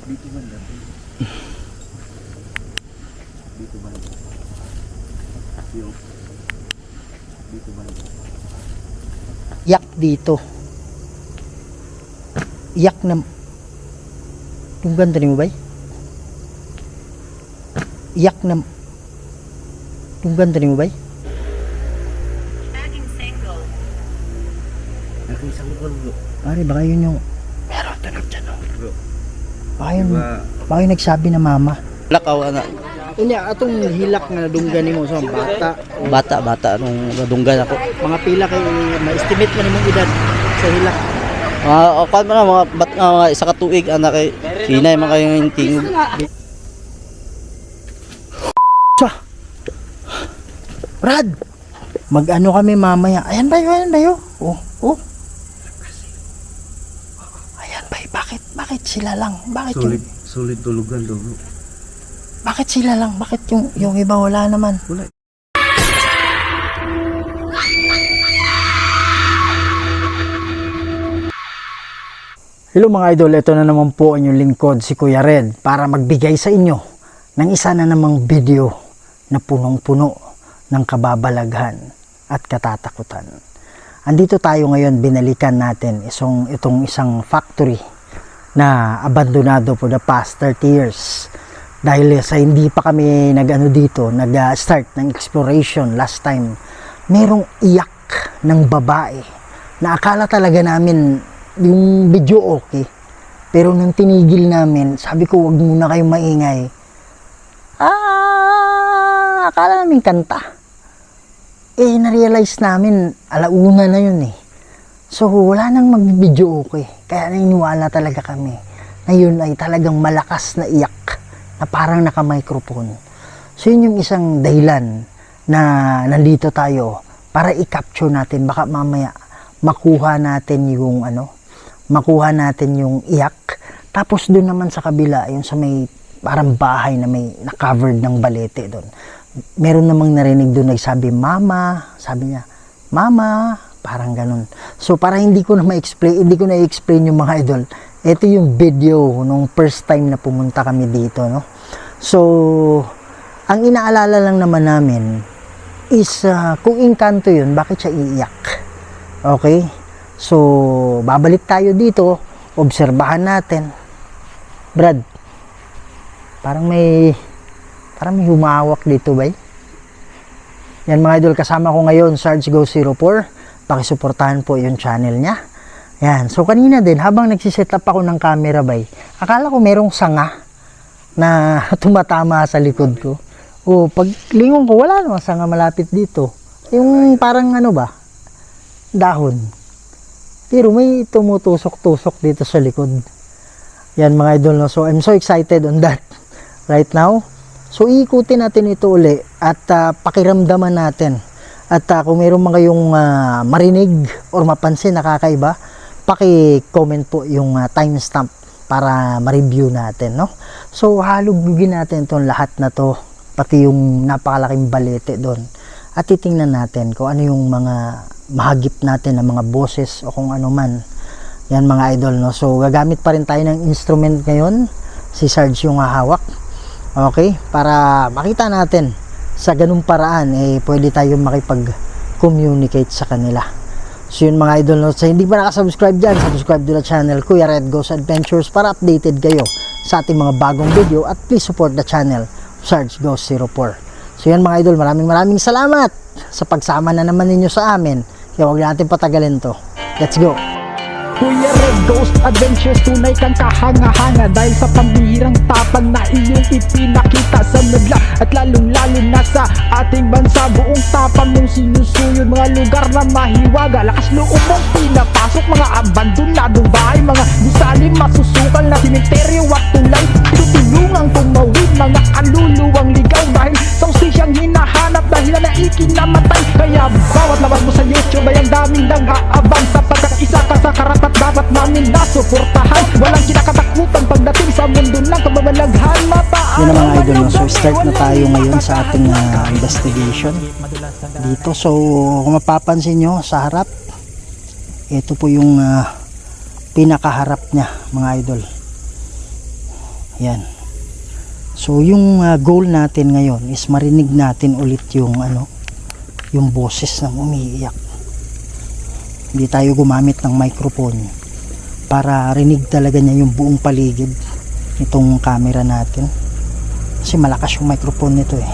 Dito banda. Dito banda. Yung dito banda. Yak dito. Yak na. Yung ganda ni mo ba? Yak na. Yung ganda ni mo ba? Aking sanggol bro. Pare, baka yun yung meron tunog dyan, oh. Bro. Baka yun, baka yung nagsabi na mama. Lakaw ana. Unya, atong hilak na nadunggan ni mo sa bata. Bata nung nadunggan ako. Mga pila kay ma-estimate man imong edad sa hilak. Kan man mga bat nga mga isa ka tuig anak kay sinay man kayong tingog. Brad, mag-ano kami mamaya. Ayan ba yun? Oh. Ayan ba, bakit sila lang? Sulit tulugan daw bro. Bakit sila lang? Bakit yung iba wala naman? Wala. Hello mga idol, ito na naman po ang inyong lingkod, si Kuya Red, para magbigay sa inyo ng isa na namang video na punong-puno ng kababalaghan at katatakutan. Andito tayo ngayon, binalikan natin itong isang factory na abandonado for the past 30 years. Dahil sa hindi pa kami nag-start ng exploration last time, merong iyak ng babae na akala talaga namin yung video okay. Pero nung tinigil namin, sabi ko wag muna kayong maingay. Akala namin kanta. Na-realize namin, alauna na yun eh. So, wala nang mag-video okay. Kaya naniniwala talaga kami na yun ay talagang malakas na iyak na parang naka-microphone. So, yun yung isang dahilan na nandito tayo para i-capture natin. Baka mamaya makuha natin yung iyak. Tapos doon naman sa kabila, yung sa may parang bahay na may na-covered ng balete doon. Meron namang narinig doon nagsabi, mama. Sabi niya, mama. Parang ganun. So, para hindi ko na i-explain yung mga idol. Ito yung video nung first time na pumunta kami dito, no? So, ang inaalala lang naman namin is kung engkanto yun, bakit siya iiyak? Okay? So, babalik tayo dito, obserbahan natin. Brad, parang may humawak dito, bay. Yan mga idol, kasama ko ngayon, Sarge Go 04. Pakisuportahan po yung channel niya. Yan. So, kanina din, habang nagsiset up ako ng camera, bay, akala ko merong sanga na tumatama sa likod ko. O, pag lingon ko, wala namang sanga malapit dito. Yung parang dahon. Pero may tumutusok-tusok dito sa likod. Yan mga idol, no? So, I'm so excited on that right now. So, iikutin natin ito uli at pakiramdaman natin. At kung mayroon mga kayong marinig or mapansin na kakaiba, paki-comment po yung timestamp para ma-review natin, no? So, halugugin natin itong lahat na to, pati yung napakalaking balete doon. At titingnan natin kung ano yung mga mahagip natin ng mga boses o kung ano man. Yan mga idol, no? So, gagamit pa rin tayo ng instrument ngayon. Si Sarge yung hahawak. Okay? Para makita natin sa ganung paraan, pwede tayong makipag-communicate sa kanila. So, yun mga idol, no? So, hindi pa nakasubscribe dyan, subscribe to the channel Kuya Red Goes Adventures para updated kayo sa ating mga bagong video at please support the channel Sarge Goes 04. So, yan mga idol, maraming salamat sa pagsama na naman ninyo sa amin. Kaya huwag natin patagalin to. Let's go! Kuya Red Ghost Adventures, tunay kang kahanga-hanga dahil sa pambihirang tapang na iyong ipinakita sa madla at lalong-lalo na sa ating bansa. Buong tapang mong sinusuyod, mga lugar na mahiwaga, lakas loob mong pinapasok, mga abandonadong bahay, mga gusaling masusukal na simenteryo at tulay. Tutulungang tumawid, mga kaluluwang ligaw dahil sa usisyang hinahanap dahil na ikinamatay. Kaya bawat labas mo sa YouTube ay ang daming nag-aabang sapagkat isa ka sa karapat dapat namin nasuportahan. Walang kinakatakutan pagdating sa mundo ng kababalaghan. Yun ang mga idol, no? So start na tayo ngayon sa ating investigation dito. So kung mapapansin nyo sa harap, ito po yung pinakaharap nya mga idol. Yan. So yung goal natin ngayon is marinig natin ulit yung yung boses ng umiiyak. Hindi tayo gumamit ng microphone para rinig talaga niya yung buong paligid nitong camera natin. Kasi malakas yung microphone nito eh.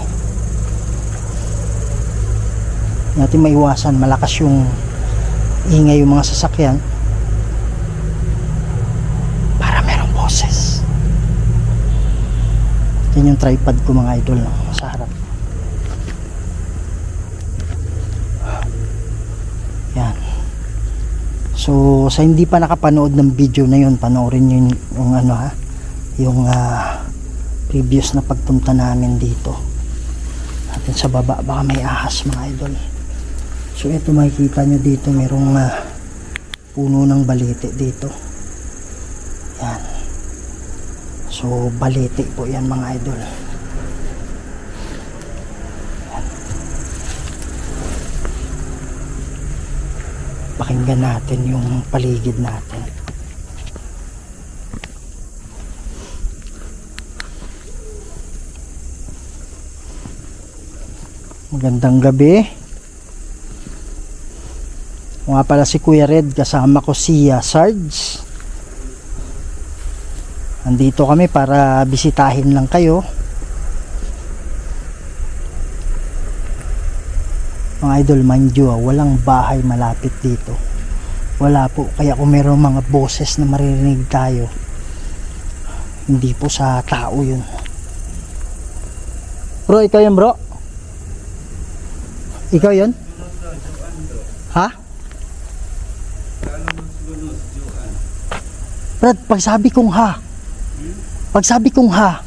Natin maiwasan malakas yung ingay yung mga sasakyan para merong boses. Yan yung tripod ko mga idol, no? Sa harap. Yan. So sa hindi pa nakapanood ng video na yun, panoorin yun yung yung previous na pagpunta namin dito natin sa baba. Baka may ahas mga idol. So ito makikita nyo dito, merong puno ng balete dito. Yan. So balete po yan mga idol. Yan. Pakinggan natin yung paligid natin. Magandang gabi. Nga pala si Kuya Red, kasama ko si Sarge. Andito kami para bisitahin lang kayo. Mga idol, mind you, walang bahay malapit dito. Wala po, kaya kung mayroong mga boses na maririnig tayo, hindi po sa tao yun. Bro, ikaw yun bro? Ikaw yun? Ha? Brad, pagsabi kong ha,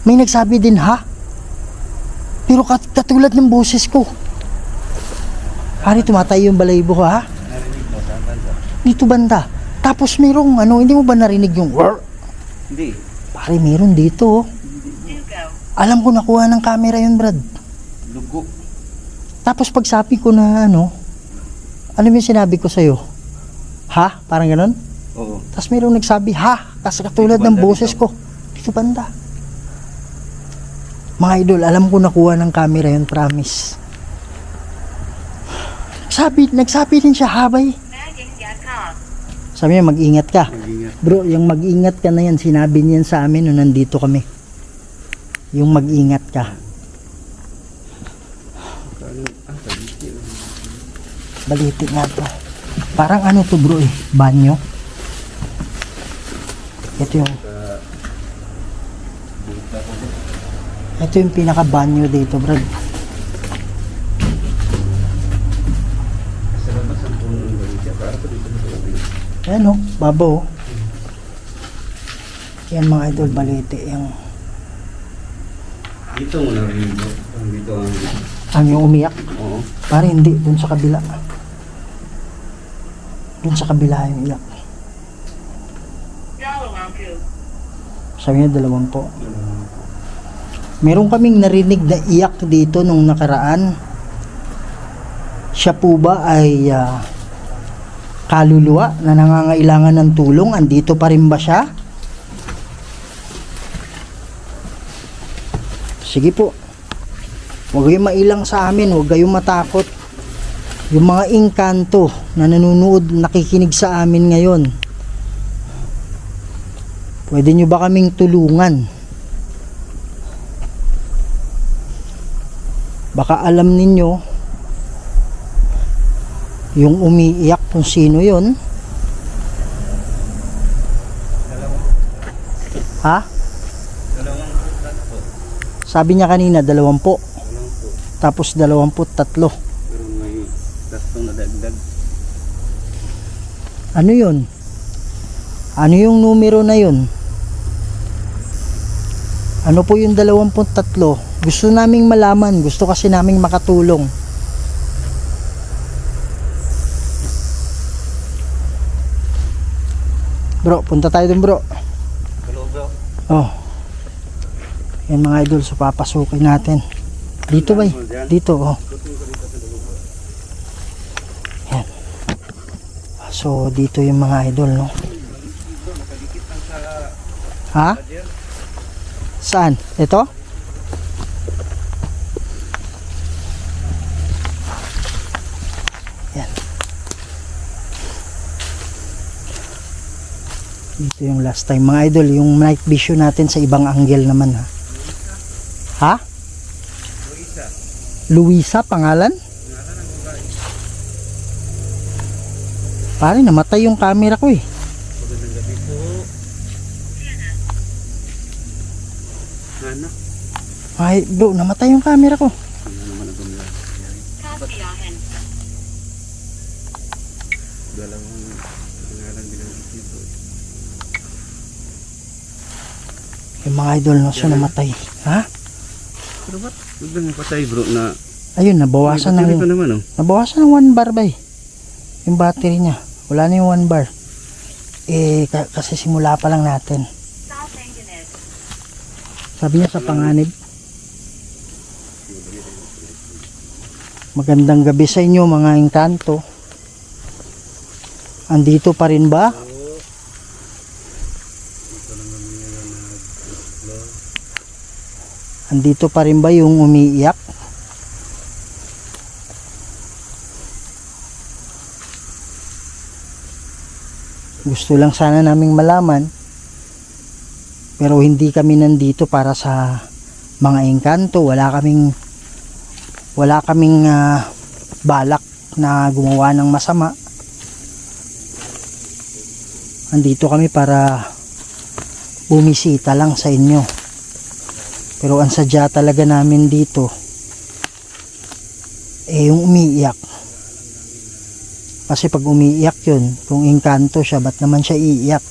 may nagsabi din ha. Pero katulad ng boses ko. Pare, tumatay yung balayibo ko ha? Narinig mo saan banda? Dito banda. Tapos mayroong hindi mo ba narinig yung whir? Hindi. Pare, mayroon dito. Alam ko nakuha ng camera yun, Brad. Lugok. Tapos pagsabi ko na ano yung sinabi ko sa'yo? Ha? Parang ganon? Oo. Tapos mayroong nagsabi ha, kasi katulad ng boses ko. Dito banda. Mga idol, alam ko nakuha ng camera yun, promise. Nagsabi din siya, habay. Sabi niya, mag-ingat ka. Mag-ingat. Bro, yung mag-ingat ka na yan, sinabi niyan sa amin nung nandito kami. Yung mag-ingat ka. Baliti nga to. Parang ano to bro eh, banyo. Ito yung pinaka banyo dito, Brad. Sa labas ang puno ng balita. Para pa dito na. Ayan o, babaw. Yan mga idol, balite. Yung Dito mo narinig mo. Dito ang yung umiyak. Oo. Pare hindi, dun sa kabila. Dun sa kabila yung iyak. Sabi niya 20. Meron kaming narinig na iyak dito nung nakaraan. Siya po ba ay kaluluwa na nangangailangan ng tulong? Andito pa rin ba siya? Sige po. Huwag kayong mailang sa amin, huwag kayong matakot. Yung mga engkanto na nanonood, nakikinig sa amin ngayon, pwede nyo ba kaming tulungan? Baka alam ninyo yung umiiyak kung sino yon. Ha? Sabi niya kanina 20. Tapos 23. Pero may tatlong nadagdag. Ano yun? Ano yung numero na yun? Ano po yung 23? Gusto naming malaman. Gusto kasi naming makatulong. Bro, punta tayo dun bro. Hello bro. Oh. Yan mga idol, so papasukin natin. Dito ba? Dito, oh. Yan. So, dito yung mga idol, no? Ha? Saan? Ito? Yan. Ito yung last time mga idol, yung night vision natin sa ibang angle naman ha. Ha? Luisa pangalan? Pare, namatay yung camera ko eh. Magandang gabi po. Ano? Ay, bro, namatay yung camera ko. Ano naman ang gumila? Dalawang pangalan binanggit dito. Yung mga idol no, so namatay. Ha? Pero ba't biglang patay bro na Ayun, nabawasan may battery ng pa naman oh. nabawasan ng 1 bar ba eh. Yung battery niya. Wala na yung 1 bar. Eh, kasi simula pa lang natin. Sabi niya sa panganib. Magandang gabi sa inyo mga engkanto. Andito pa rin ba? Andito pa rin ba yung umiiyak? Gusto lang sana naming malaman, pero hindi kami nandito para sa mga engkanto. Wala kaming balak na gumawa ng masama. Andito kami para bumisita lang sa inyo. Pero ang sadya talaga namin dito yung umiiyak. Kasi pag umiiyak yun, kung engkanto siya, ba't naman siya iiyak?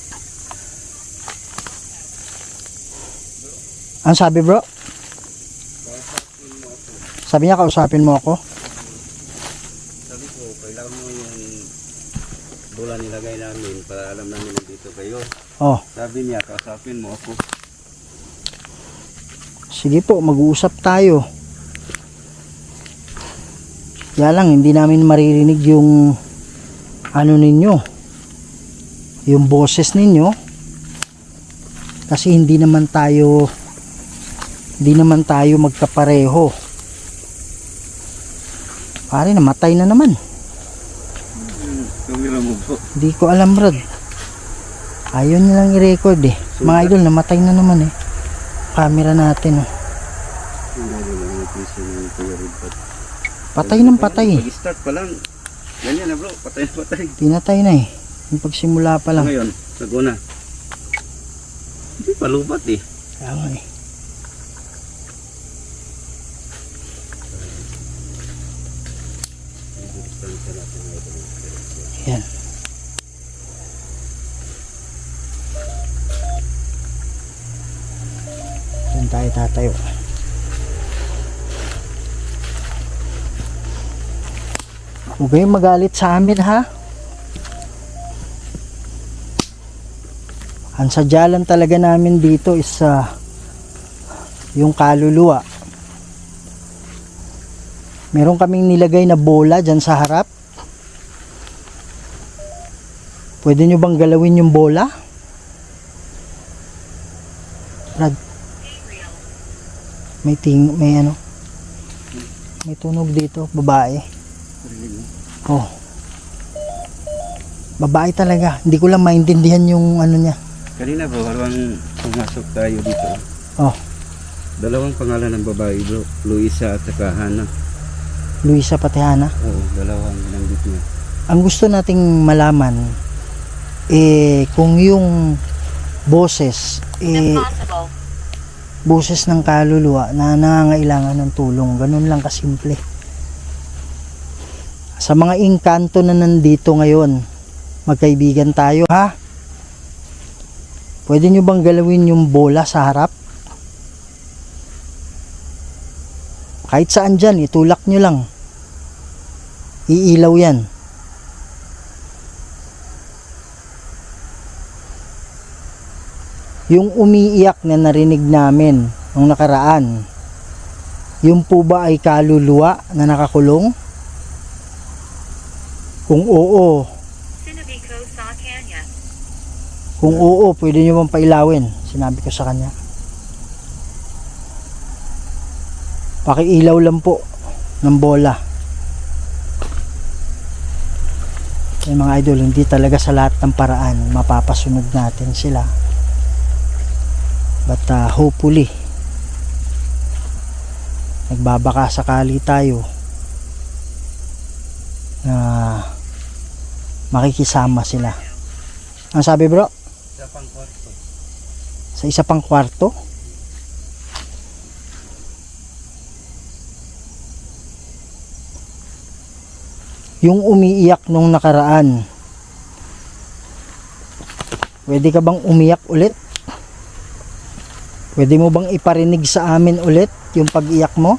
Ang sabi bro? Sabi niya, kausapin mo ako? Sabi ko, kailangan mo yung bola nilagay namin para alam namin nandito kayo. Oh, Sabi niya, kausapin mo ako. sige po, mag-uusap tayo. Kaya lang, hindi namin maririnig yung ano ninyo, yung boses ninyo, kasi hindi naman tayo magkapareho. Pare, namatay na naman. Tumira mo po. Hindi ko alam Rod, ayaw nilang i-record eh. Mga idol, namatay na naman eh camera natin oh. Patay ng patay eh. Pag-start pa lang, ganyan na bro, patay na patay. Pinatay na eh yung pagsimula pa lang. Ngayon, nag-una. Hindi pa lubat eh. Kaya nga eh. Yan. Doon tayo tatayo. Huwag kayong magalit sa amin ha. Ang sadya lang talaga namin dito is yung kaluluwa. Meron kaming nilagay na bola dyan sa harap. Pwede nyo bang galawin yung bola? Brad, may ano, may tunog dito, babae. Oh, babae talaga. Hindi ko lang maintindihan yung ano niya. Kanina bro, parang pumasok tayo dito. Oh, Dalawang pangalan ng babae bro, Luisa at saka Hana. Luisa pati Hana. Oo, dalawang binanggit niya. Ang gusto nating malaman kung yung boses boses ng kaluluwa na nangangailangan ng tulong. Ganun lang kasimple. Sa mga engkanto na nandito ngayon, magkaibigan tayo ha. Pwede nyo bang galawin yung bola sa harap? Kahit saan dyan, itulak nyo lang. Iilaw yan. Yung umiiyak na narinig namin nung nakaraan, yung po ba ay kaluluwa na nakakulong? Kung oo, pwede nyo bang pailawin? Sinabi ko sa kanya. Pakiilaw lang po ng bola. Ay mga idol, hindi talaga sa lahat ng paraan mapapasunod natin sila. But hopefully, nagbabaka sakali tayo na makikisama sila. Ang sabi bro? Sa pang kwarto. Sa isa pang kwarto? Yung umiiyak nung nakaraan, pwede ka bang umiyak ulit? Pwede mo bang iparinig sa amin ulit yung pag-iyak mo?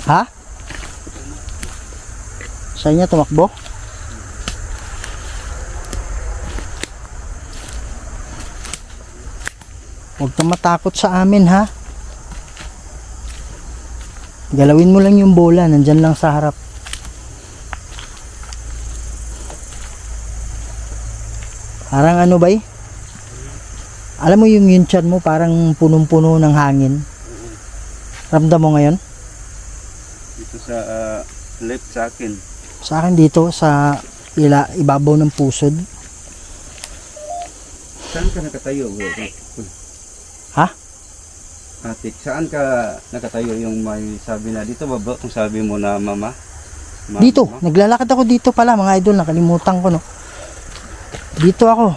Ha? Saan niya tumakbo? Huwag kang matakot sa amin ha. Galawin mo lang yung bola, nandyan lang sa harap. Parang ano ba eh? Alam mo yung tiyan mo parang punong-puno ng hangin. Ramdam mo ngayon? Dito sa left sa akin. Sa akin dito sa ibabaw ng pusod. Saan ka nakatayo? Ha? Atik, saan ka nakatayo yung may sabi na dito ba kung sabi mo na mama? Dito, Mama? naglalakad ako dito pala mga idol, nakalimutan ko no. Dito ako.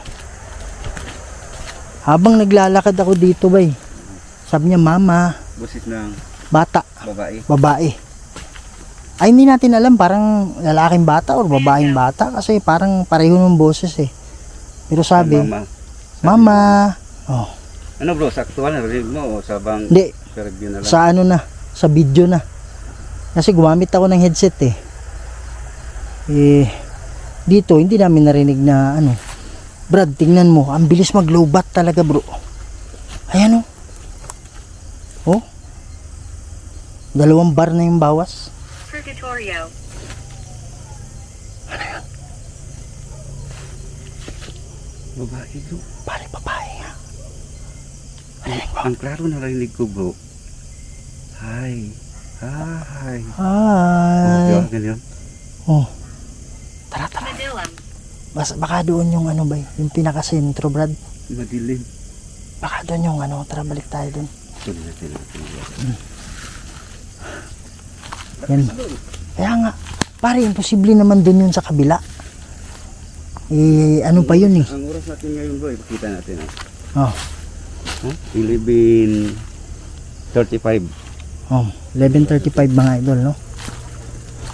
Habang naglalakad ako dito bay, sabi niya mama, Busis ng bata, babae. babae. Ay hindi natin alam parang lalaking bata or babaeng bata kasi parang pareho ng boses eh. Pero sabi, Mama. mama, oh, Ano bro, saktuhan na rin mo o sabang hindi, sa review na lang? sa ano na, sa video na. Kasi gumamit ako ng headset eh. Dito hindi namin narinig na ano. Brad, tingnan mo, ang bilis mag-lowbat talaga bro. Ayan oh. Oh. 2 bar na yung bawas. Purgatorio. Babae bro. Pare babae nga. Ang klaro na rinig ko bro. Hi. Hi. Hi. Oh, ganyan. Oh. Tara tara. Manila. Baka doon yung ano ba, yung pinaka-sentro Brad. Madilim. Baka doon yung ano, tara balik tayo doon. Tuloy natin natin. Yan. Kaya nga, pare, imposible naman doon yun sa kabila. Ano pa yun eh. Ang oras natin ngayon bro, ipakita natin. Oh, 11:35. oh 11:35 mga idol, no?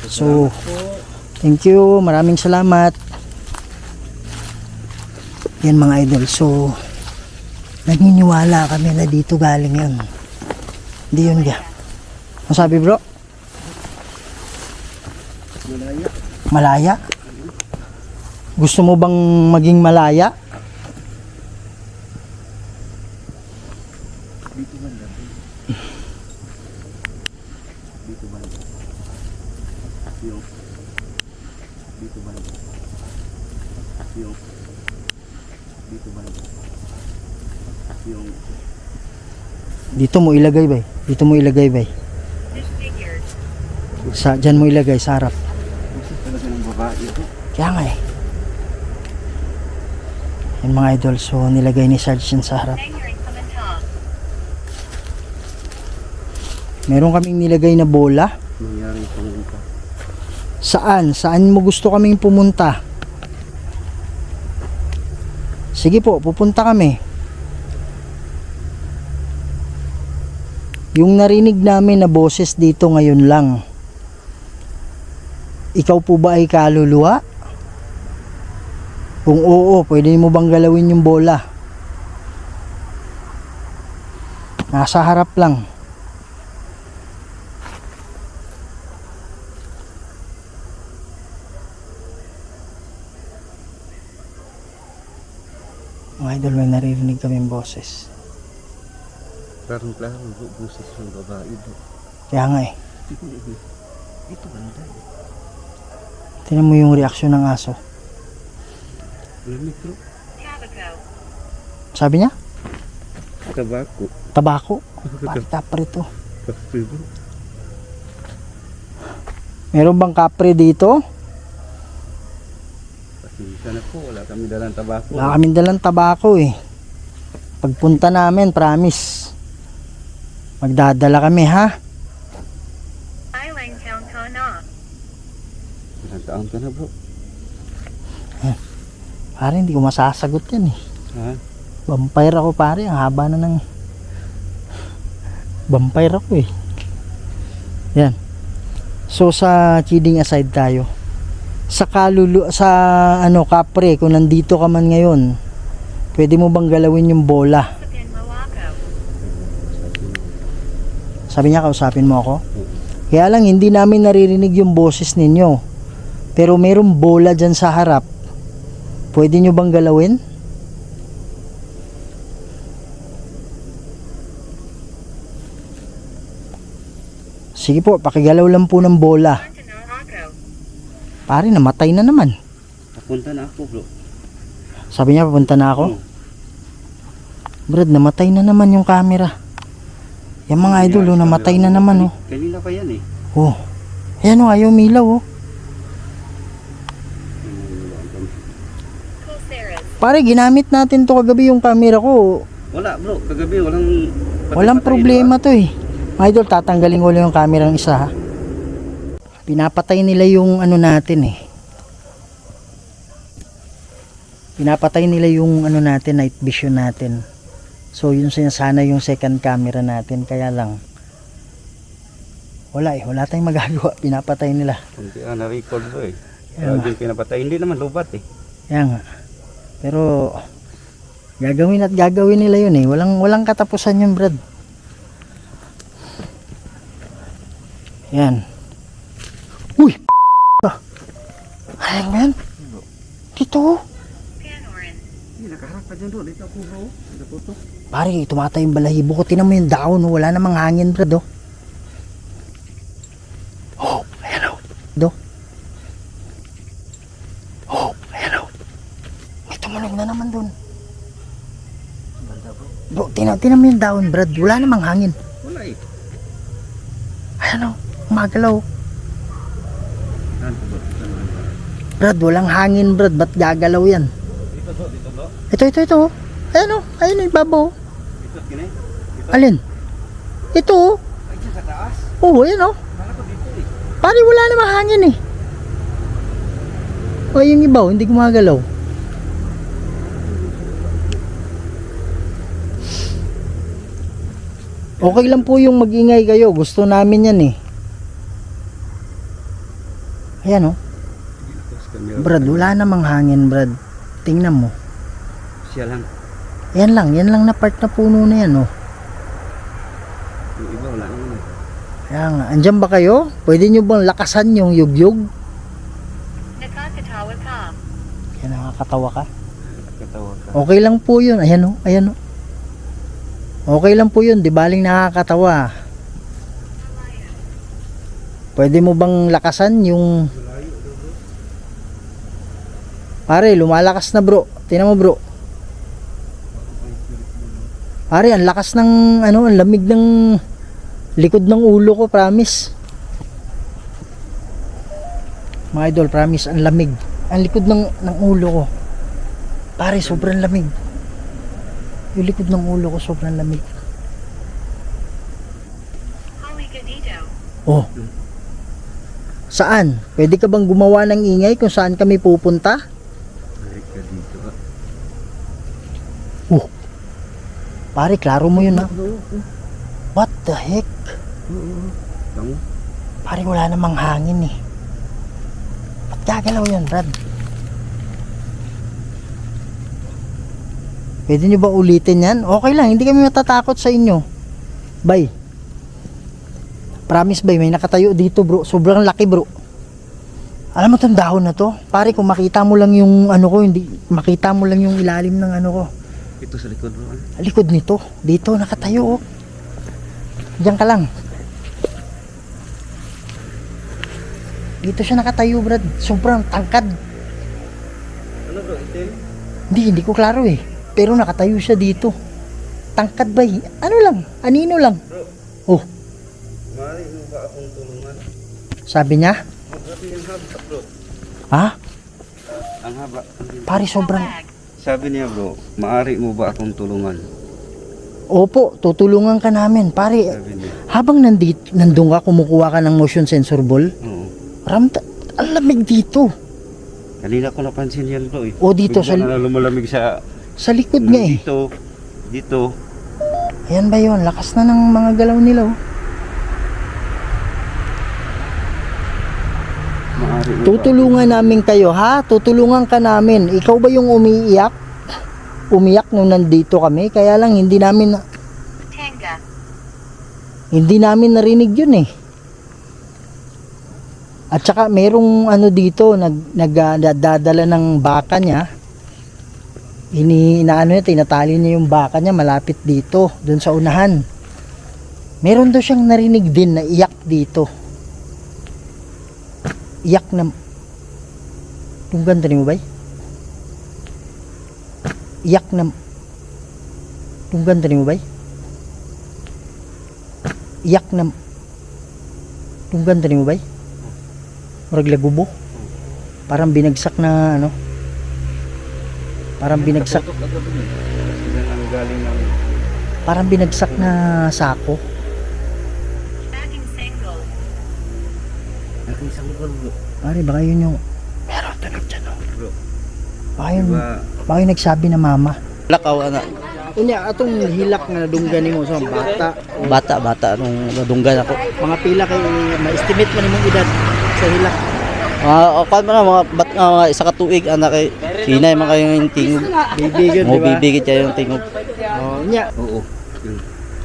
So, thank you, maraming salamat. Yan mga idol, so naniniwala kami na dito galing yun. Hindi yun ga. Ano sabi bro? Malaya. Malaya? Gusto mo bang maging malaya? Dito banda. Dito banda. Yung. Dito banda. Yung. Dito banda. Yung. Dito mo ilagay bay. Dito mo ilagay bay. Disfigured. Diyan mo ilagay sa harap. Gusto talaga ng babae ito. Kaya nga eh. Yan mga idol, so nilagay ni Sergeant sa harap. Hanger in Kamantan. Meron kaming nilagay na bola. Nangyaring pumunta. Saan? Saan mo gusto kaming pumunta? Sige po, pupunta kami. Yung narinig namin na boses dito ngayon lang. Ikaw po ba ay kaluluwa? Kung oo, pwede mo bang galawin yung bola? Nasa harap lang. Mga idol, may naririnig kaming boses. Parang klaro, busis ng babae bro. Kaya nga eh. Dito banda. Tingnan mo yung reaksyon ng aso. Lamig bro. Tabaco. Sabi niya, Tabako. tabako. Bakit tapre to? Kapre bro. Meron bang kapre dito? Pasensya na po, wala kami dalang tabako. Wala kaming dalang tabako eh. Pagpunta namin, promise. Magdadala kami ha. Island Town Kana. Ilang taon ka na bro? Pare, hindi ko masasagot yan eh. Ha? Vampire ako pare, ang haba na ng vampire ako eh. Yan. So sa kidding aside tayo. Sa kapre, kung nandito ka man ngayon, pwede mo bang galawin yung bola? Sapin Malacco. Sabi niya, kausapin mo ako. Kaya lang hindi namin naririnig yung boses ninyo. Pero mayroong bola dyan sa harap. Pwede nyo bang galawin? Sige po, pakigalaw lang po ng bola. Continental Malacco. Pare, namatay na naman. Papunta na ako bro. Sabi niya, papunta na ako. Oh. Brad, namatay na naman yung camera. Yung mga idol, oh, namatay na naman, oh. Kanina pa yan eh. Oh. Ayan, oh, ayaw milaw, oh. Colseras. Pare, ginamit natin to kagabi yung camera ko. Wala bro, kagabi walang Walang patay-patay, problema to eh. Mga idol, tatanggalin ko lang yung camera ng isa ha. Pinapatay nila yung ano natin eh. Pinapatay nila yung ano natin, night vision natin. So yun sana yung second camera natin. Kaya lang wala eh, wala tayong magagawa. Pinapatay nila. Kunti na-record bro eh. Ayan. Kaya yung pinapatay, hindi naman lubat eh. Kaya nga. Pero gagawin at gagawin nila yun eh. Walang katapusan yun, Brad. Yan. Uy! Ayan yan. Dito. Panoran. Hindi, nakaharap ka dyan bro. Dito ako bro. Dito. Pare, tumatay yung balahibo ko. Tinan mo yung daon. Wala namang hangin, Brad. Oh. Oh, ayan oh. Do. Oh, ayan oh. May tumunog na naman dun. Bro, tinan mo yung daon, Brad. Wala namang hangin. Wala eh. Ayan oh. Magalaw. Saan bro? Brad, walang hangin, Brad. Ba't gagalaw yan? Dito bro. Ito. Oh. Ayan oh. Ayan yung ibabaw. Dito, kinay. Dito. Alin? Ito oh. Ay, dyan sa taas. Oh, ayan oh. Kala ko dito eh. Pare, wala namang hangin eh. O, yung ibaw, hindi gumagalaw. Okay lang po yung mag-ingay kayo. Gusto namin yan eh. Ayan oh. Tapos camera. Brad, wala namang hangin, Brad. Tingnan mo. Siya lang. Yan lang na part na puno na yan oh. Yung iba wala naman eh. Kaya nga, andyan ba kayo? Pwede nyo bang lakasan yung yugyug? Nakakatawa ka. Kaya nakakatawa ka. Katawa ka. Okay lang po yun. Ayan o, ayan o. Okay lang po yun. Di baling nakakatawa. Pwede mo bang lakasan yung... Pare, lumalakas na bro. Tingnan mo bro. Pare, ang lakas ng ano, ang lamig ng likod ng ulo ko, promise. Mga idol, promise, ang lamig. Ang likod ng ulo ko. Pare, sobrang lamig. Yung likod ng ulo ko, sobrang lamig. Halika dito. Oh. Saan? Pwede ka bang gumawa ng ingay kung saan kami pupunta? Balik ka dito ha. Oh. Pare, klaro mo yun ha. What the heck? Tango. Pare, wala namang hangin eh. Ba't gagalaw yun, Brad? Pwede nyo ba ulitin yan? Okay lang, hindi kami matatakot sa inyo. Bye. Promise, bye, may nakatayo dito bro. Sobrang laki bro. Alam mo tong dahon na to? Pare, kung makita mo lang yung ano ko, hindi makita mo lang yung ilalim ng ano ko. Ito sa likod bro. Likod nito. Dito, nakatayo oh. Diyan ka lang. Dito siya nakatayo, Brad. Sobrang tangkad. Ano bro? Itim? Hindi ko klaro eh. Pero nakatayo siya dito. Tangkad ba eh? Ano lang? Anino lang? Oh. maaari mo ba akong tulungan? Sabi niya, Ang sabi niya, haba bro. ha? Ang haba. Pare sobrang, Flag. Sabi niya bro, maaari mo ba akong tulungan? opo, tutulungan ka namin. Pare, Sabi niya. habang nandun ka, kumukuha ka ng motion sensor ball, Oo. ang lamig dito. Kanina ko napansin yan bro eh. O, dito Bigla na lumalamig sa Sa likod nga eh. Dito. Ayan ba yun? Lakas na ng mga galaw nila oh. Maaari mo ba? Tutulungan namin kayo ha? Tutulungan ka namin. Ikaw ba yung umiiyak? Umiyak nung nandito kami? Kaya lang hindi namin narinig yun eh. At saka merong ano dito nagdadala ng baka niya. Tinatali niya yung baka niya malapit dito, doon sa unahan. Meron daw siyang narinig din na iyak dito. Iyak na yung ganda ni mo ba? Iyak na yung ganda ni mo ba? Iyak na yung ganda ni mo ba? Murag lagubo. Parang binagsak na ano. Parang binagsak. Sila ang galing ng Parang binagsak na sako. Tracking single. aking sanggol bro. Pare, baka yun yung meron tunog dyan oh. Bro. Baka yun, Diba? baka yun nagsabi na mama. Lakaw ana. Unya, atong hilak na dunggan mo sa bata. Bata nung nadunggan ako. Mga pila kay ma-estimate man imong edad sa hilak. Kuan man mga isa ka tuig ana kay Sinay man kayo yung tingog. Baby yun, Mo di ba? bibigit kayo yung tingog. Oh, unya. Oo. Yun.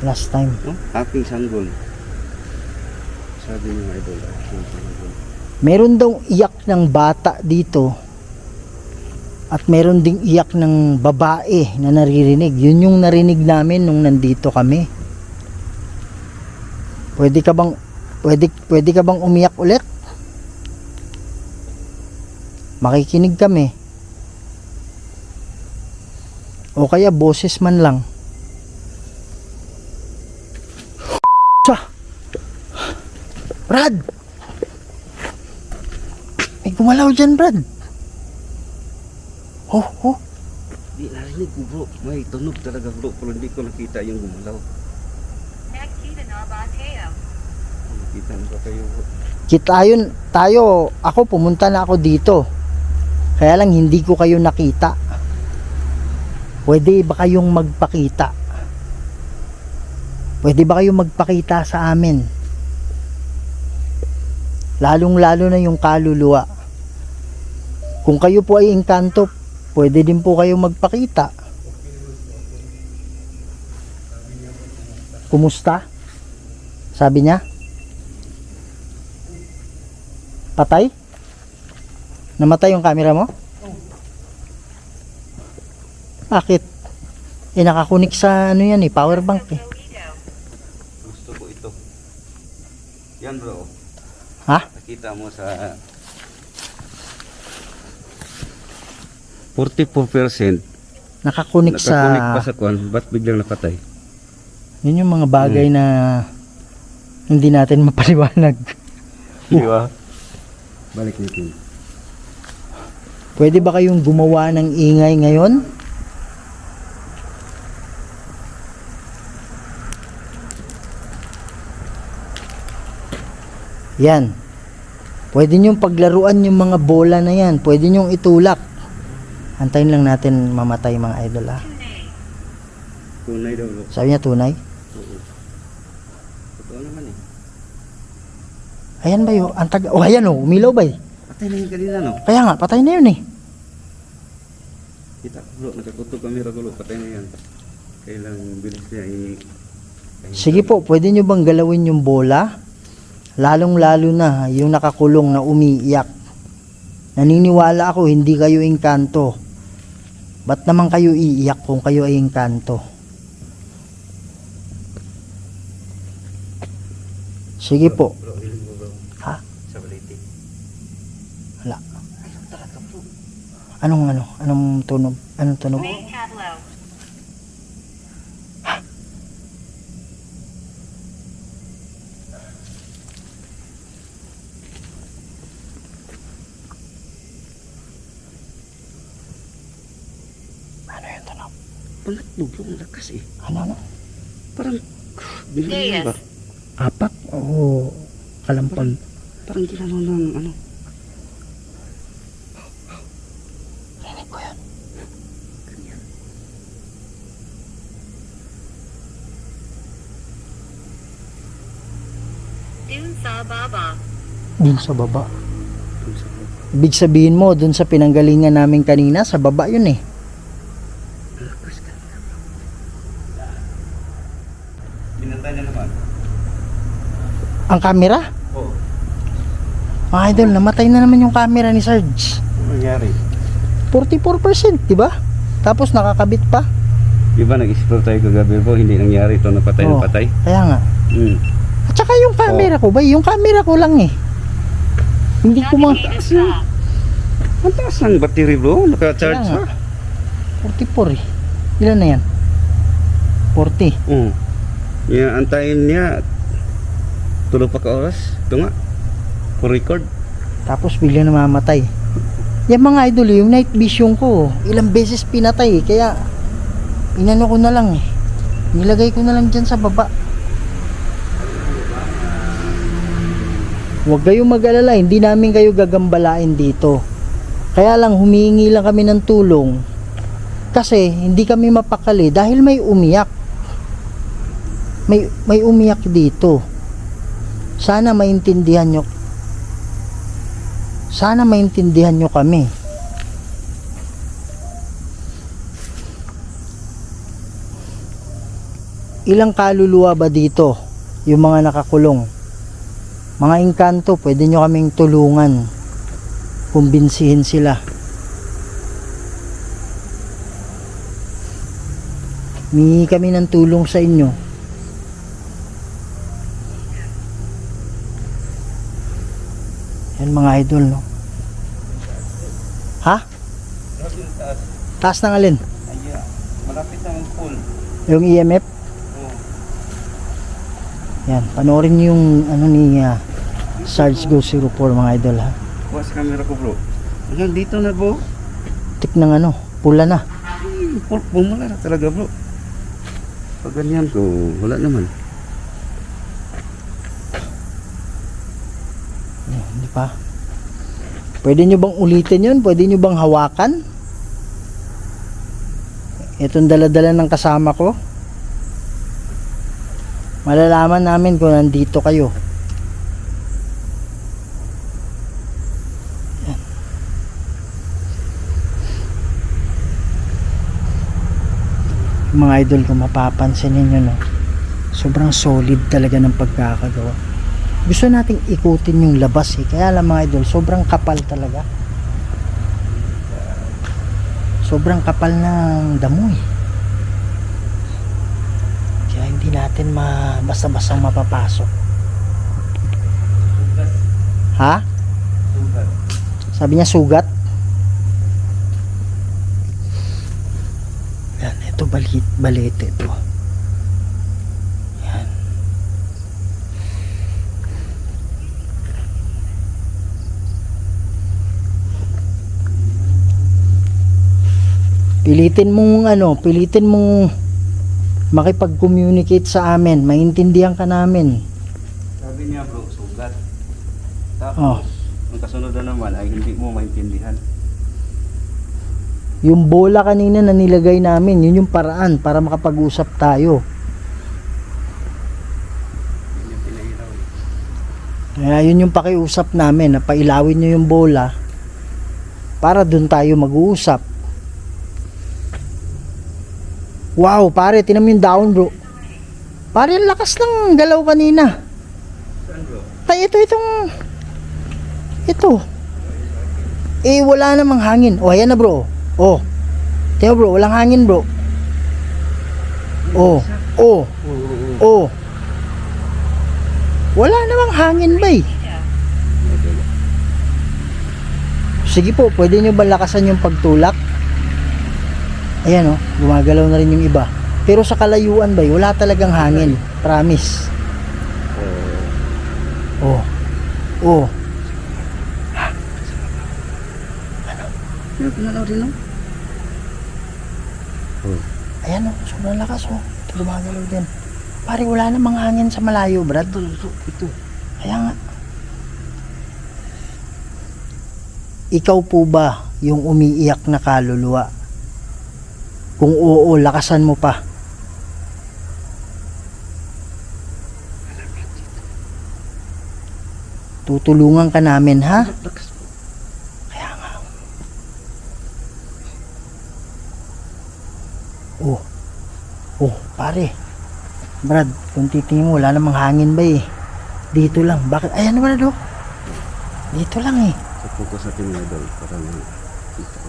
Last time. No? Aking sanggol. Sabi niya idol. Aking sanggol. Meron daw iyak ng bata dito. At meron ding iyak ng babae na naririnig. Yun yung narinig namin nung nandito kami. Pwede ka bang umiyak ulit? Makikinig kami. O kaya boses man lang. Brad! May gumalaw dyan, Brad. Oh. Di narinig ko bro. May tunog talaga bro. Pero hindi ko nakita yung gumalaw. Nakita na ba tayo? Nakita mo ba kayo bro? Tayo, ako pumunta na ako dito. Kaya lang hindi ko kayo nakita. Pwede ba kayong magpakita? Pwede ba kayong magpakita sa amin? Lalong-lalo na yung kaluluwa. Kung kayo po ay engkanto, pwede din po kayong magpakita. Kumusta? Sabi niya? Patay? Namatay yung camera mo? Bakit? Nakakunik sa ano yan power bank eh. Gusto ko ito. Yan bro. Ha? Nakita mo sa 44% Nakakunik nakakunik pa sa... sa kwan. Ba't biglang napatay? Yun yung mga bagay na hindi natin mapaliwanag. Di ba? Balik natin. Pwede ba kayong gumawa ng ingay ngayon? Yan. Pwede nyong paglaruan yung mga bola na yan. Pwede nyong itulak. Antayin lang natin mamatay mga idol ha. Tunay daw bro. Sabi niya tunay. Oo. Totoo naman eh. Ayan ba yun? Oh ayan oh. Umilaw ba eh? Patay na yung kanina no? Kaya nga, patay na yun eh. Kita bro, nakakutog kami ragulo. Patay na yan. Kailang bilis niya Sige po, pwede nyo bang galawin yung bola? Lalong-lalo na yung nakakulong na umiiyak. Naniniwala ako hindi kayo engkanto. Ba't naman kayo iiyak kung kayo ay engkanto? Sige po. Bro, hiling mo bro. Ha? Sa baliti. Wala. Anong tunog? Anong tunog? Main tableau. pangatlo bro, ang lakas eh. Ano? Parang, binigyan ba? Apak o kalampag? Parang ginano ng ano. Rinig ko yun. Dun sa baba. Dun sa baba. Dun sa baba. Ibig sabihin mo, dun sa pinanggalingan namin kanina, sa baba yun eh. Ang lakas ka. Pinatay na naman. Ang camera? Oo. Mga idol, namatay na naman yung camera ni Sarge. Ano nangyari? 44%, di ba? Tapos nakakabit pa. Di ba nag-explore tayo kagabi bro, hindi nangyari ito, napatay Oo. na patay. Kaya nga. At saka yung camera ko ba? Yung camera ko lang eh. Hindi ko Navigator stop. Ang taas ng battery bro, naka-charge Kaya nga. pa. 44 eh. Ilan na yan? 40. Oo. Yan, antayin niya. Tulog pa ka oras. Ito nga. For record. Tapos bigla namamatay. Yan mga idol, yung night vision ko, ilang beses pinatay eh. Kaya inano ko na lang eh. Nilagay ko na lang dyan sa baba. Huwag kayong mag-alala, hindi namin kayo gagambalain dito. Kaya lang humihingi lang kami ng tulong. Kasi hindi kami mapakali dahil may umiyak. May umiyak dito. Sana maintindihan nyo. Sana maintindihan nyo kami. Ilang kaluluwa ba dito yung mga nakakulong? Mga engkanto, pwede nyo kaming tulungan. Kumbinsihin sila. Humingi kami ng tulong sa inyo. Yan mga idol, no? Ha? Taas ng alin? Ay, malapit na ang pool. Yung EMF? Yan, panoorin niyo yung ano ni Sarge Go 04 mga idol ha. Kuha sa camera ko bro. Hanggang dito na bro. Tik ng ano, pula na. Bumula na talaga bro. Pag ganyan ko, wala naman. Hindi pa. Pwede nyo bang ulitin yun? Pwede nyo bang hawakan? Itong dala-dala ng kasama ko. Malalaman namin kung nandito kayo. Yan. Mga idol, kung mapapansin ninyo, no, sobrang solid talaga ng pagkakagawa. Gusto nating ikutin yung labas eh. Kaya lang mga idol, sobrang kapal talaga. Sobrang kapal ng damo eh. Kaya hindi natin basta-bastang mapapasok. Ha? Sabi niya sugat? Yan, ito balete ito. Yan. Pilitin mong makipag-communicate sa amin, maintindihan ka namin. Sabi niya bro, sugat. Oh. Tapos, ang kasunod na naman ay hindi mo maintindihan. Yung bola kanina na nilagay namin, yun yung paraan para makapag-usap tayo. Yun yung pinahiraw eh. Kaya yun yung pakiusap namin, na pailawin nyo yung bola para dun tayo mag-uusap. Wow, pare, tinan mo yung down, bro. Pare, ang lakas ng galaw kanina. Saan bro? Tay, ito. Eh, wala namang hangin. Oh, ayan na, bro. Oh. Tiyo, bro, walang hangin, bro. Oh. Wala namang hangin, bay. Sige po, pwede nyo ba lakasan yung pagtulak? Ayan oh, gumagalaw na rin yung iba. Pero sa kalayuan ba, wala talagang hangin. Promise. Oh. Ano pinalaw rin no? Ayan oh, sobrang lakas oh. Ito gumagalaw din. Pare, wala namang hangin sa malayo, Brad. Ito. Kaya nga. Ikaw po ba yung umiiyak na kaluluwa? Kung oo, lakasan mo pa. Tutulungan ka namin, ha? Kaya nga. Oh. Oh, pare. Brad, kung titingin mo, wala namang hangin ba eh. Dito lang. Bakit? Ayan naman na, dito lang eh. So, focus natin mga idol para makita ko.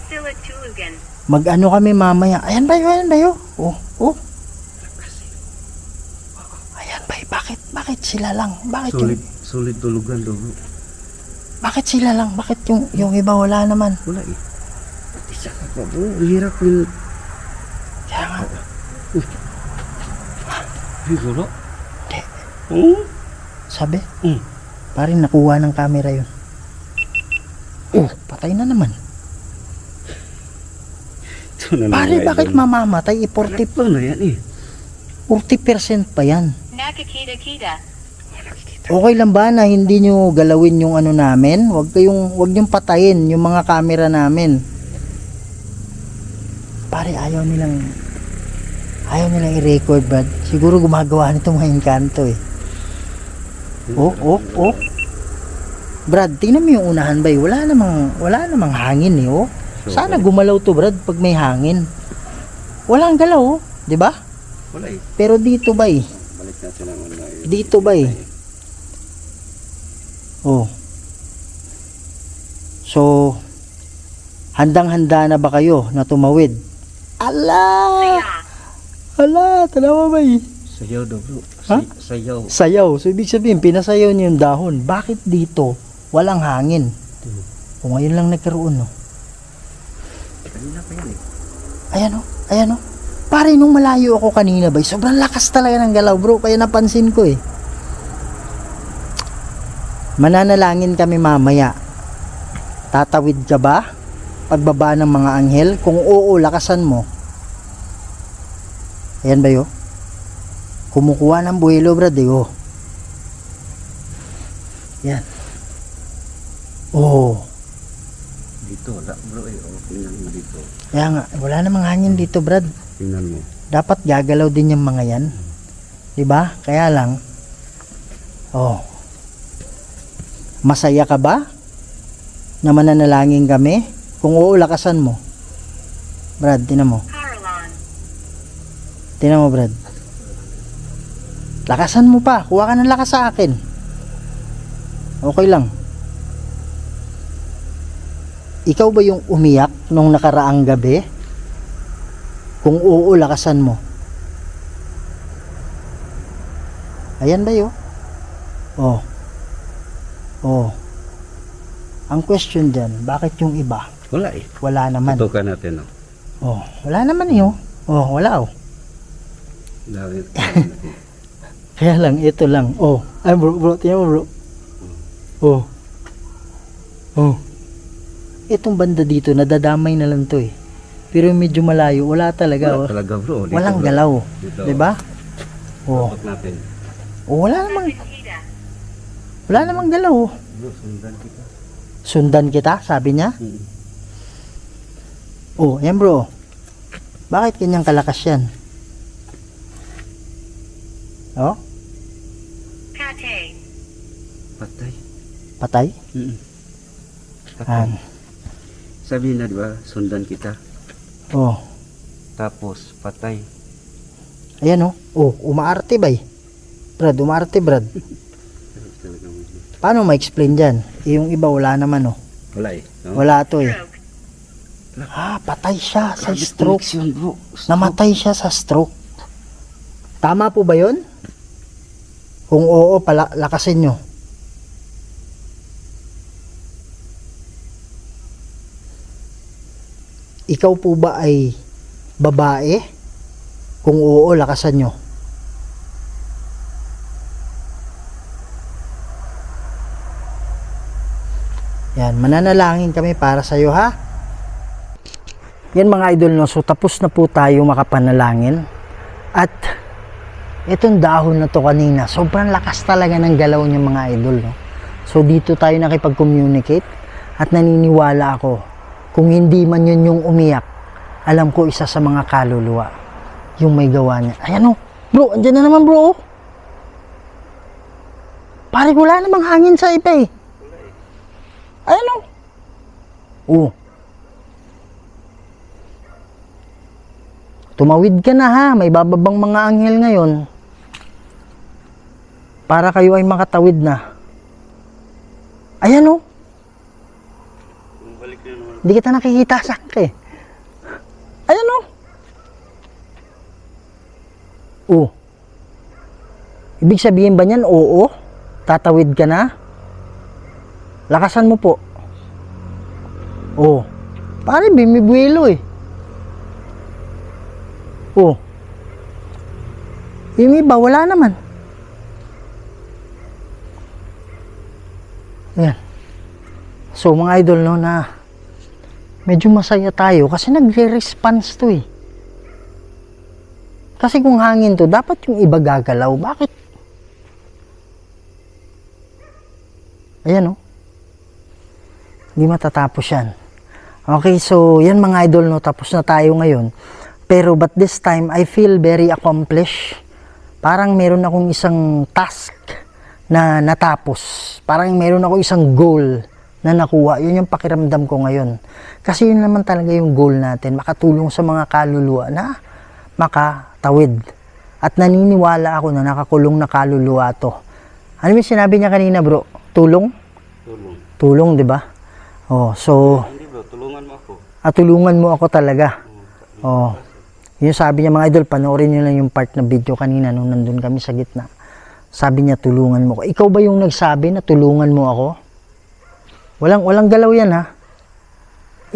Silatugan. Mag-ano kami mamaya. Ayan ba yun? Ayan ba yun? Oh, oh. Ayan ba? Bakit sila lang? Bakit Solid tulugan daw bro. bakit sila lang? Bakit yung iba wala naman? Wala eh. Isa ka pa bro. Hirap yun. Kaya nga. Wala? Hindi. Oh? Sabi? Pare, nakuha ng camera yun. Oh, patay na naman. Ito na lang, Pare, mga bakit idol. mamamatay? 40% Paano yan eh? pa yan. Nakakita-kita. Okay lang ba na hindi nyo galawin yung ano namin? Huwag nyong patayin yung mga camera namin. Pare, ayaw nilang i-record, Brad. Siguro gumagawa nito mga engkanto eh. Oh. Brad, tingnan mo yung unahan ba eh. Wala namang hangin eh, oh. Sana gumalaw to, Brad, pag may hangin. Walang galaw, oh. 'Di ba? Wala eh. Pero dito ba eh? Balik natin ang ano eh. Dito ba eh? Oh. So, handang-handa na ba kayo na tumawid? Ala! Tanawa ba eh? Sayaw daw bro. Ha? Sayaw. Sayaw. So, ibig sabihin, pinasayaw niyo yung dahon. Bakit dito walang hangin? O ngayon lang nagkaroon, no? Kanina pa yan eh. Ayan, oh. Pare, nung malayo ako kanina ba, sobrang lakas talaga ng galaw, bro. Kaya napansin ko eh. Mananalangin kami mamaya. Tatawid ka ba? Pagbaba ng mga anghel? Kung oo, lakasan mo. Ayan ba yun? Kumukuha ng buhelo, brad, eh, oh. Yan. Oh. Dito wala bro eh. Oh, tingnan mo dito. Kaya nga, wala namang hangin dito, brad. Tingnan mo. Dapat gagalaw din yung mga yan. 'Di ba? Kaya lang, oh. Masaya ka ba? Na mananalangin kami? Kung oo, lakasan mo. Brad, tinan mo. Carolon. Tinan mo, Brad. Lakasan mo pa. Kuha ka ng lakas sa akin. Okay lang. Ikaw ba yung umiyak nung nakaraang gabi? Kung oo, lakasan mo. Ayan ba yun? Oh. Ang question dyan, bakit yung iba? Wala eh. Wala naman. Tutukan natin oh. Oh, wala naman yun. Oh, wala oh. Dahil Kaya lang, ito lang. Oh, ay bro, tingnan mo bro. Oh. Itong banda dito, nadadamay na lang to eh. Pero medyo malayo, wala talaga. wala talaga bro. Dito, Walang bro. galaw. Dito. 'Di ba? Oh. Tutok natin. Oh, wala namang galaw. Oh. Bro, sundan kita. Sundan kita, sabi niya. Oh, yan bro. Bakit kanyang kalakas yan? Oh, Kate. Patay. patay? Patay. An. Sabi na diba, sundan kita. Oh, Tapos, patay. ayan oh. Oh, umaarte ba eh? Brad, umaarte Brad. Paano ma-explain dyan? Eh, yung iba wala naman oh. Wala eh. No? Wala to eh. Stroke. Patay siya sa Grabe stroke. connection, bro. Namatay siya sa stroke. Tama po ba yun? Kung oo, lakasin nyo. Ikaw po ba ay babae? Kung oo, lakasan nyo. Yan, mananalangin kami para sa'yo ha. yan mga idol, no? So tapos na po tayo makapanalangin. At itong dahon na to kanina, sobrang lakas talaga ng galaw niya mga idol, no? So dito tayo nakipag-communicate at naniniwala ako, kung hindi man yun yung umiyak, alam ko isa sa mga kaluluwa yung may gawa niya. Ayan, oh, bro, andyan na naman, bro. Pare, wala namang hangin sa ipa eh. Ayan, oh. Oh. Tumawid ka na ha, may bababang mga anghel ngayon para kayo ay makatawid na. Ayan, oh. Balik na naman. Hindi kita nakikita sa akin. Ayan, oh. Oh. Ibig sabihin ba niyan, oo? Tatawid ka na? Lakasan mo po. Oh. Pare, bimibuelo eh. Oh. Yung iba, wala naman. Ayan. So, mga idol, no, na medyo masaya tayo kasi nagre-response to eh. Kasi kung hangin to, dapat yung iba gagalaw. Bakit? Ayan, oh. Hindi matatapos yan. Okay, so, yan mga idol, no, tapos na tayo ngayon. Pero but this time, I feel very accomplished. Parang meron akong isang task na natapos. Parang meron ako isang goal na nakuha. Yun yung pakiramdam ko ngayon. Kasi yun naman talaga yung goal natin. Makatulong sa mga kaluluwa na makatawid. At naniniwala ako na nakakulong na kaluluwa to. Ano yung sinabi niya kanina, bro? Tulong? Tulong. Tulong, di ba? Oh, so, Hindi bro, tulungan mo ako. tulungan mo ako talaga. Oh. Yung sabi niya mga idol, panoorin niyo lang yung part ng video kanina nung nandun kami sa gitna. Sabi niya, tulungan mo ako. Ikaw ba yung nagsabi na tulungan mo ako? Walang galaw yan ha.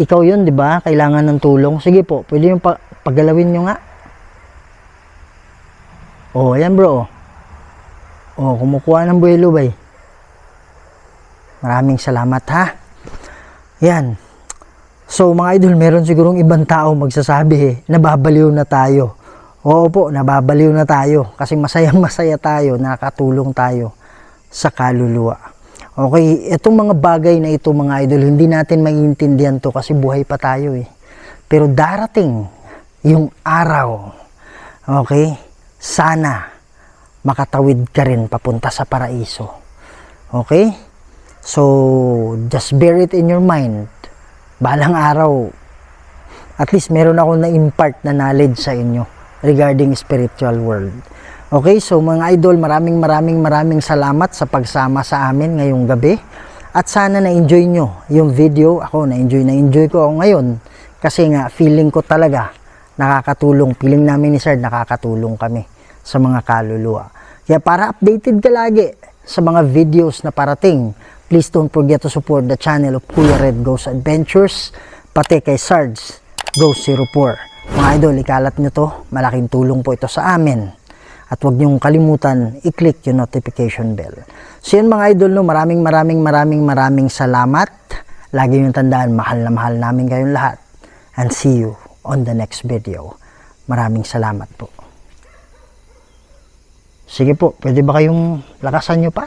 Ikaw yun, di ba? Kailangan ng tulong. Sige po, pwede yung paggalawin nyo nga. Oh, ayan bro. Oh, kumukuha ng buwelo ba eh. Maraming salamat ha. Yan. So mga idol, meron sigurong ibang tao magsasabi nababaliw na tayo. Oo po, nababaliw na tayo kasi masayang masaya tayo, nakatulong tayo sa kaluluwa. Okay, itong mga bagay na ito mga idol, hindi natin maiintindihan to kasi buhay pa tayo eh. Pero darating yung araw, okay, sana makatawid ka rin papunta sa paraiso. Okay? So, just bear it in your mind. Balang araw, at least meron ako na-impart na knowledge sa inyo regarding spiritual world. Okay, so mga idol, maraming salamat sa pagsama sa amin ngayong gabi. At sana na-enjoy nyo yung video. Ako, na-enjoy ko ako ngayon. Kasi nga, feeling ko talaga nakakatulong. Feeling namin ni Sir, nakakatulong kami sa mga kaluluwa. Kaya para updated ka lagi sa mga videos na parating, please don't forget to support the channel of Kuya Red Ghost Adventures, pati kay Sarge Ghost 04. Mga idol, ikalat nyo to. Malaking tulong po ito sa amin. At huwag nyong kalimutan, i-click yung notification bell. So yun mga idol, no, maraming salamat. Lagi nyo tandaan, mahal na mahal namin kayong lahat. And see you on the next video. Maraming salamat po. Sige po, pwede ba kayong lakasan nyo pa?